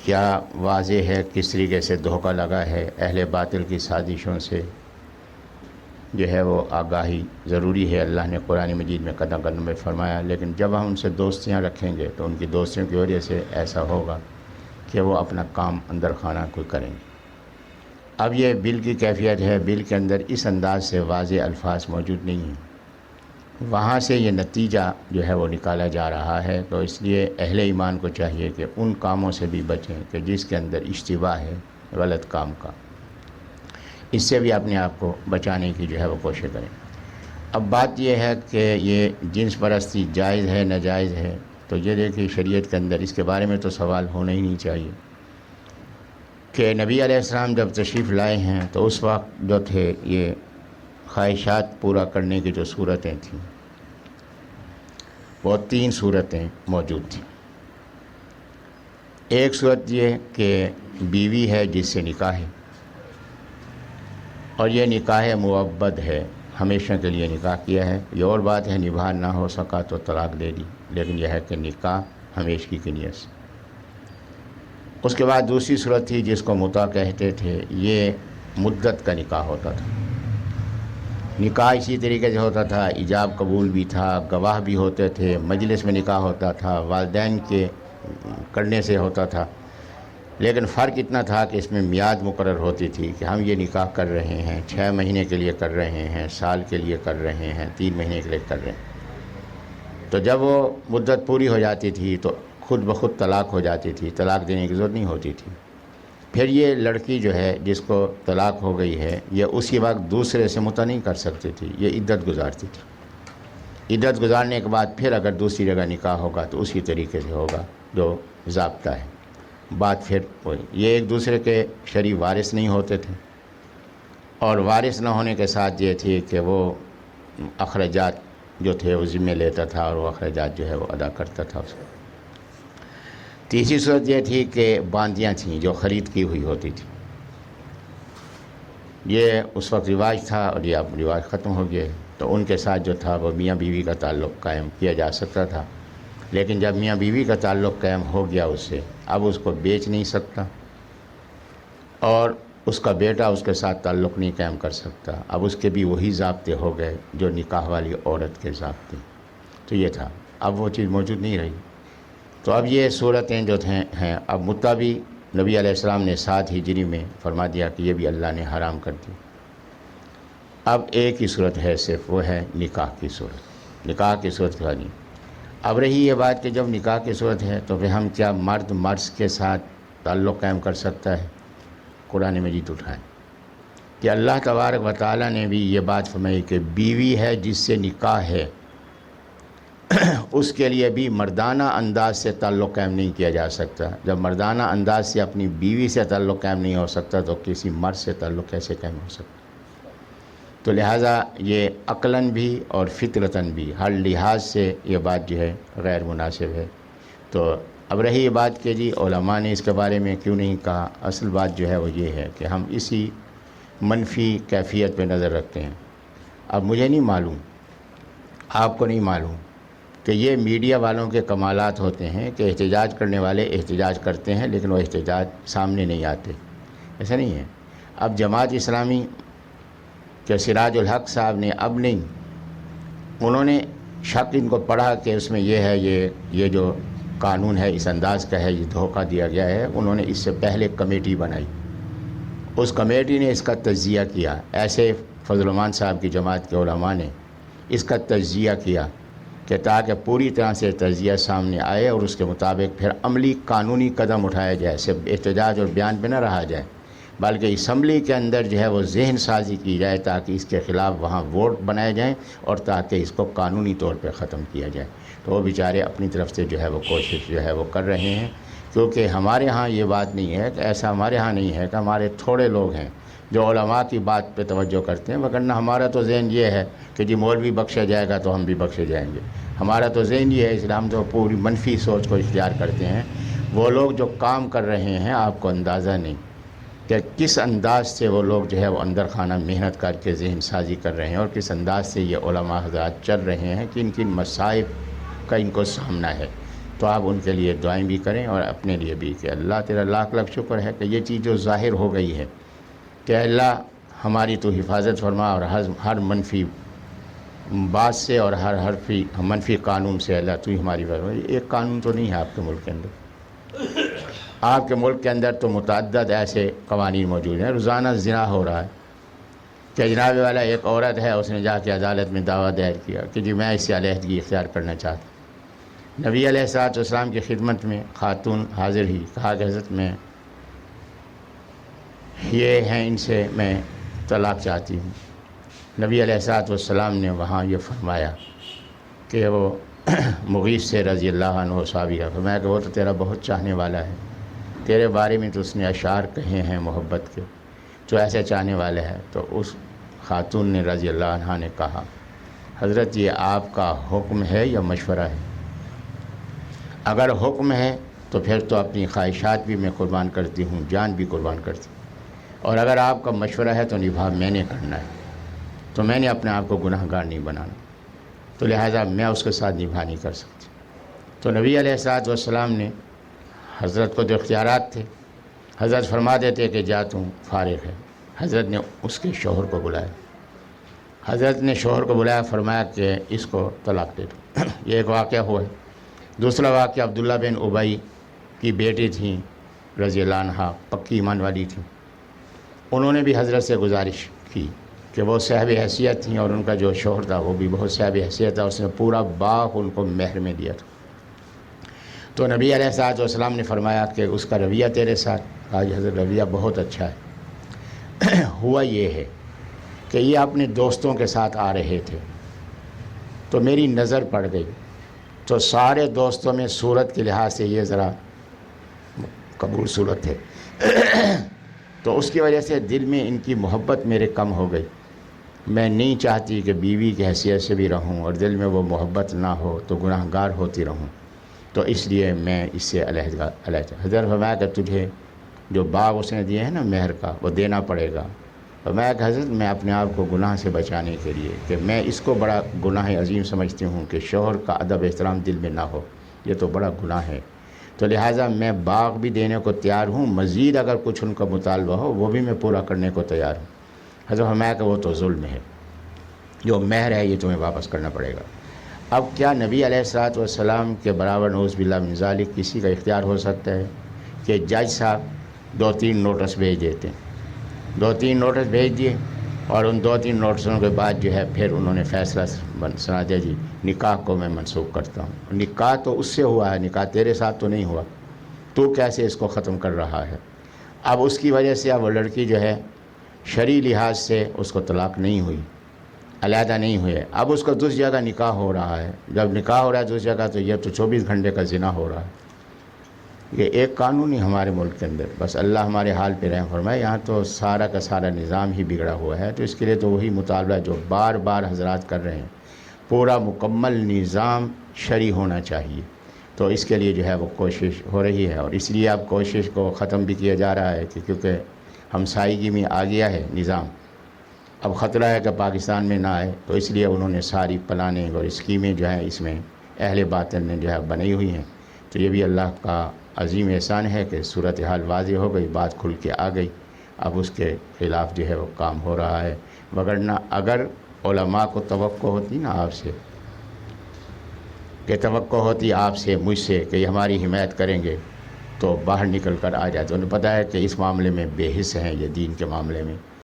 کیا واضح ہے کس طریقے سے دھوکہ لگا ہے، اہل باطل کی سازشوں سے جو ہے وہ آگاہی ضروری ہے۔ اللہ نے قرآن مجید میں قدم قدم میں فرمایا، لیکن جب ہم ان سے دوستیاں رکھیں گے تو ان کی دوستیوں کی وجہ سے ایسا ہوگا کہ وہ اپنا کام اندر خانہ کوئی کریں گے۔ اب یہ بل کی کیفیت ہے، بل کے اندر اس انداز سے واضح الفاظ موجود نہیں ہیں، وہاں سے یہ نتیجہ جو ہے وہ نکالا جا رہا ہے۔ تو اس لیے اہل ایمان کو چاہیے کہ ان کاموں سے بھی بچیں کہ جس کے اندر اشتباہ ہے غلط کام کا، اس سے بھی اپنے آپ کو بچانے کی جو ہے وہ کوشش کریں۔ اب بات یہ ہے کہ یہ جنس پرستی جائز ہے ناجائز ہے، تو یہ دیکھیے شریعت کے اندر اس کے بارے میں تو سوال ہونا ہی نہیں چاہیے کہ نبی علیہ السلام جب تشریف لائے ہیں تو اس وقت جو تھے یہ خواہشات پورا کرنے کی جو صورتیں تھیں وہ 3 صورتیں موجود تھیں۔ ایک صورت یہ کہ بیوی ہے جس سے نکاح ہے، اور یہ نکاح مؤبد ہے، ہمیشہ کے لیے نکاح کیا ہے۔ یہ اور بات ہے نبھا نہ ہو سکا تو طلاق دے دی، لیکن یہ ہے کہ نکاح ہمیشگی کی نیت سے۔ اس کے بعد دوسری صورت تھی جس کو متع کہتے تھے، یہ مدت کا نکاح ہوتا تھا۔ نکاح اسی طریقے سے ہوتا تھا، ایجاب قبول بھی تھا، گواہ بھی ہوتے تھے، مجلس میں نکاح ہوتا تھا، والدین کے کرنے سے ہوتا تھا، لیکن فرق اتنا تھا کہ اس میں میعاد مقرر ہوتی تھی کہ ہم یہ نکاح کر رہے ہیں، 6 مہینے کے لیے کر رہے ہیں، سال کے لیے کر رہے ہیں، 3 مہینے کے لیے کر رہے ہیں۔ تو جب وہ مدت پوری ہو جاتی تھی تو خود بخود طلاق ہو جاتی تھی، طلاق دینے کی ضرورت نہیں ہوتی تھی۔ پھر یہ لڑکی جو ہے جس کو طلاق ہو گئی ہے، یہ اسی وقت دوسرے سے متع نہیں کر سکتی تھی، یہ عدت گزارتی تھی۔ عدت گزارنے کے بعد پھر اگر دوسری جگہ نکاح ہوگا تو اسی طریقے سے ہوگا جو ضابطہ ہے۔ بات پھر وہی، یہ ایک دوسرے کے شرعی وارث نہیں ہوتے تھے، اور وارث نہ ہونے کے ساتھ یہ تھی کہ وہ اخراجات جو تھے وہ ذمہ لیتا تھا، اور وہ اخراجات جو ہے وہ ادا کرتا تھا اس کو۔ تیسری صورت یہ تھی کہ باندیاں تھیں جو خرید کی ہوئی ہوتی تھی۔ یہ اس وقت رواج تھا اور یہ اب رواج ختم ہو گیا، تو ان کے ساتھ جو تھا وہ میاں بیوی کا تعلق قائم کیا جا سکتا تھا، لیکن جب میاں بیوی کا تعلق قائم ہو گیا اس سے، اب اس کو بیچ نہیں سکتا، اور اس کا بیٹا اس کے ساتھ تعلق نہیں قائم کر سکتا۔ اب اس کے بھی وہی ضابطے ہو گئے جو نکاح والی عورت کے ضابطے۔ تو یہ تھا، اب وہ چیز موجود نہیں رہی۔ تو اب یہ صورتیں جو ہیں، اب متع بھی نبی علیہ السلام نے 7 ہجری میں فرما دیا کہ یہ بھی اللہ نے حرام کر دی۔ اب ایک ہی صورت ہے صرف، وہ ہے نکاح کی صورت، نکاح کی صورت کا نہیں۔ اب رہی یہ بات کہ جب نکاح کی صورت ہے تو پھر ہم کیا مرد کے ساتھ تعلق قائم کر سکتا ہے؟ قرآن مجید اٹھائیں کہ اللہ تبارک و تعالیٰ نے بھی یہ بات فرمائی کہ بیوی ہے جس سے نکاح ہے، اس کے لیے بھی مردانہ انداز سے تعلق قائم نہیں کیا جا سکتا۔ جب مردانہ انداز سے اپنی بیوی سے تعلق قائم نہیں ہو سکتا تو کسی مرد سے تعلق کیسے قائم ہو سکتا؟ تو لہٰذا یہ عقلاً بھی اور فطرتاً بھی ہر لحاظ سے یہ بات جو ہے غیر مناسب ہے۔ تو اب رہی یہ بات کہ جی علماء نے اس کے بارے میں کیوں نہیں کہا، اصل بات جو ہے وہ یہ ہے کہ ہم اسی منفی کیفیت پہ نظر رکھتے ہیں۔ اب مجھے نہیں معلوم، آپ کو نہیں معلوم کہ یہ میڈیا والوں کے کمالات ہوتے ہیں کہ احتجاج کرنے والے احتجاج کرتے ہیں لیکن وہ احتجاج سامنے نہیں آتے، ایسا نہیں ہے۔ اب جماعت اسلامی کہ سراج الحق صاحب نے اب نہیں، انہوں نے شک ان کو پڑھا کہ اس میں یہ ہے، یہ جو قانون ہے اس انداز کا ہے، یہ دھوکہ دیا گیا ہے۔ انہوں نے اس سے پہلے کمیٹی بنائی، اس کمیٹی نے اس کا تجزیہ کیا، ایسے فضل الرحمان صاحب کی جماعت کے علماء نے اس کا تجزیہ کیا کہ تاکہ پوری طرح سے تجزیہ سامنے آئے اور اس کے مطابق پھر عملی قانونی قدم اٹھایا جائے، صرف احتجاج اور بیان پہ نہ رہا جائے، بلکہ اسمبلی کے اندر جو ہے وہ ذہن سازی کی جائے تاکہ اس کے خلاف وہاں ووٹ بنائے جائیں اور تاکہ اس کو قانونی طور پہ ختم کیا جائے۔ تو وہ بیچارے اپنی طرف سے جو ہے وہ کوشش جو ہے وہ کر رہے ہیں، کیونکہ ہمارے ہاں یہ بات نہیں ہے کہ ایسا ہمارے ہاں نہیں ہے کہ ہمارے تھوڑے لوگ ہیں جو علماء کی بات پہ توجہ کرتے ہیں، وگرنہ ہمارا تو ذہن یہ ہے کہ جی مولوی بخشا جائے گا تو ہم بھی بخشے جائیں گے۔ ہمارا تو ذہن یہ ہے، اسلام تو پوری منفی سوچ کو اختیار کرتے ہیں۔ وہ لوگ جو کام کر رہے ہیں آپ کو اندازہ نہیں کہ کس انداز سے وہ لوگ جو ہے وہ اندر خانہ محنت کر کے ذہن سازی کر رہے ہیں، اور کس انداز سے یہ علماء حضرات چل رہے ہیں کہ ان مسائب کا ان کو سامنا ہے۔ تو آپ ان کے لیے دعائیں بھی کریں اور اپنے لیے بھی کہ اللہ تیرا لاکھ لاکھ شکر ہے کہ یہ چیز جو ظاہر ہو گئی ہے کہ اللہ ہماری تو حفاظت فرما، اور ہر منفی بات سے اور ہر منفی قانون سے اللہ تو ہی ہماری ایک قانون تو نہیں ہے آپ کے ملک کے اندر۔ آپ کے ملک کے اندر تو متعدد ایسے قوانین موجود ہیں۔ روزانہ زنا ہو رہا ہے کہ جناب والا ایک عورت ہے، اس نے جا کے عدالت میں دعویٰ دائر کیا کہ جی میں اس سے علیحدگی اختیار کرنا چاہتا ہوں۔ نبی علیہ الصلوۃ والسلام کی خدمت میں خاتون حاضر ہی، کہا کہ حضرت میں یہ ہیں، ان سے میں طلاق چاہتی ہوں۔ نبی علیہ الصلوۃ والسلام نے وہاں یہ فرمایا کہ وہ مغیث سے رضی اللہ عنہ صحابی کا فرمایا کہ وہ تو تیرا بہت چاہنے والا ہے، تیرے بارے میں تو اس نے اشعار کہے ہیں محبت کے، تو ایسے چاہنے والا ہے۔ تو اس خاتون نے رضی اللہ عنہ نے کہا حضرت یہ آپ کا حکم ہے یا مشورہ ہے؟ اگر حکم ہے تو پھر تو اپنی خواہشات بھی میں قربان کرتی ہوں، جان بھی قربان کرتی ہوں، اور اگر آپ کا مشورہ ہے تو نبھا میں نے کرنا ہے، تو میں نے اپنے آپ کو گناہ گار نہیں بنانا، تو لہٰذا میں اس کے ساتھ نبھا نہیں کر سکتی۔ تو نبی علیہ الصلوۃ والسلام نے، حضرت کو جو اختیارات تھے، حضرت فرما دیتے کہ جا تم فارغ ہے۔ حضرت نے اس کے شوہر کو بلایا، حضرت نے شوہر کو بلایا، فرمایا کہ اس کو طلاق دے دو۔ یہ ایک واقعہ ہوا ہے۔ دوسرا واقعہ عبداللہ بن ابی کی بیٹی تھیں رضی اللہ عنہ، پکی ایمان والی تھیں، انہوں نے بھی حضرت سے گزارش کی کہ وہ صاحب حیثیت تھیں اور ان کا جو شوہر تھا وہ بھی بہت صاحب حیثیت تھا، اس نے پورا باغ ان کو مہر میں دیا تھا۔ تو نبی علیہ الصلوۃ والسلام نے فرمایا کہ اس کا رویہ تیرے ساتھ؟ کہا جی حضرت رویہ بہت اچھا ہے۔ ہوا یہ ہے کہ یہ اپنے دوستوں کے ساتھ آ رہے تھے تو میری نظر پڑ گئی، تو سارے دوستوں میں صورت کے لحاظ سے یہ ذرا قبول صورت تھے، تو اس کی وجہ سے دل میں ان کی محبت میرے کم ہو گئی۔ میں نہیں چاہتی کہ بیوی کی حیثیت سے بھی رہوں اور دل میں وہ محبت نہ ہو تو گناہ گار ہوتی رہوں، تو اس لیے میں اس سے علیحدہ۔ حضرت فرمایا کہ تجھے جو باغ اس نے دیے ہیں نا مہر کا، وہ دینا پڑے گا۔ فرمایا کہ حضرت میں اپنے آپ کو گناہ سے بچانے کے لیے، کہ میں اس کو بڑا گناہ عظیم سمجھتی ہوں کہ شوہر کا ادب احترام دل میں نہ ہو، یہ تو بڑا گناہ ہے، تو لہٰذا میں باغ بھی دینے کو تیار ہوں، مزید اگر کچھ ان کا مطالبہ ہو وہ بھی میں پورا کرنے کو تیار ہوں۔ حضرت فرمایا کہ وہ تو ظلم ہے، جو مہر ہے یہ تمہیں واپس کرنا پڑے گا۔ اب کیا نبی علیہ الصلوۃ والسلام کے برابر نعوذ باللہ من ذالک کسی کا اختیار ہو سکتا ہے کہ جج صاحب 2-3 نوٹس بھیج دیتے ہیں، 2-3 نوٹس بھیج دیے اور ان 2-3 نوٹسوں کے بعد جو ہے پھر انہوں نے فیصلہ سنا دیا جی نکاح کو میں منسوخ کرتا ہوں۔ نکاح تو اس سے ہوا ہے، نکاح تیرے ساتھ تو نہیں ہوا، تو کیسے اس کو ختم کر رہا ہے؟ اب اس کی وجہ سے اب وہ لڑکی جو ہے شرعی لحاظ سے اس کو طلاق نہیں ہوئی، علیحدہ نہیں ہوئے، اب اس کو دوسری جگہ نکاح ہو رہا ہے۔ جب نکاح ہو رہا ہے دوسری جگہ تو یہ تو 24 گھنٹے کا زنا ہو رہا ہے۔ یہ ایک قانون ہی ہمارے ملک کے اندر، بس اللہ ہمارے حال پہ رحم فرمائے، یہاں تو سارا کا سارا نظام ہی بگڑا ہوا ہے۔ تو اس کے لیے تو وہی مطالبہ جو بار بار حضرات کر رہے ہیں، پورا مکمل نظام شرعی ہونا چاہیے، تو اس کے لیے جو ہے وہ کوشش ہو رہی ہے، اور اس لیے اب کوشش کو ختم بھی کیا جا رہا ہے کہ کیونکہ ہمسائیگی میں آ گیا ہے نظام، اب خطرہ ہے کہ پاکستان میں نہ آئے، تو اس لیے انہوں نے ساری پلاننگ اور اسکیمیں جو ہیں اس میں اہل باطن نے جو ہے بنائی ہوئی ہیں۔ تو یہ بھی اللہ کا عظیم احسان ہے کہ صورتحال واضح ہو گئی، بات کھل کے آ گئی، اب اس کے خلاف جو ہے وہ کام ہو رہا ہے۔ وگرنہ اگر علماء کو توقع ہوتی نا آپ سے، کہ توقع ہوتی آپ سے مجھ سے کہ یہ ہماری حمایت کریں گے، تو باہر نکل کر آ جاتے۔ انہیں پتہ ہے کہ اس معاملے میں بے حس ہیں یہ دین کے معاملے میں،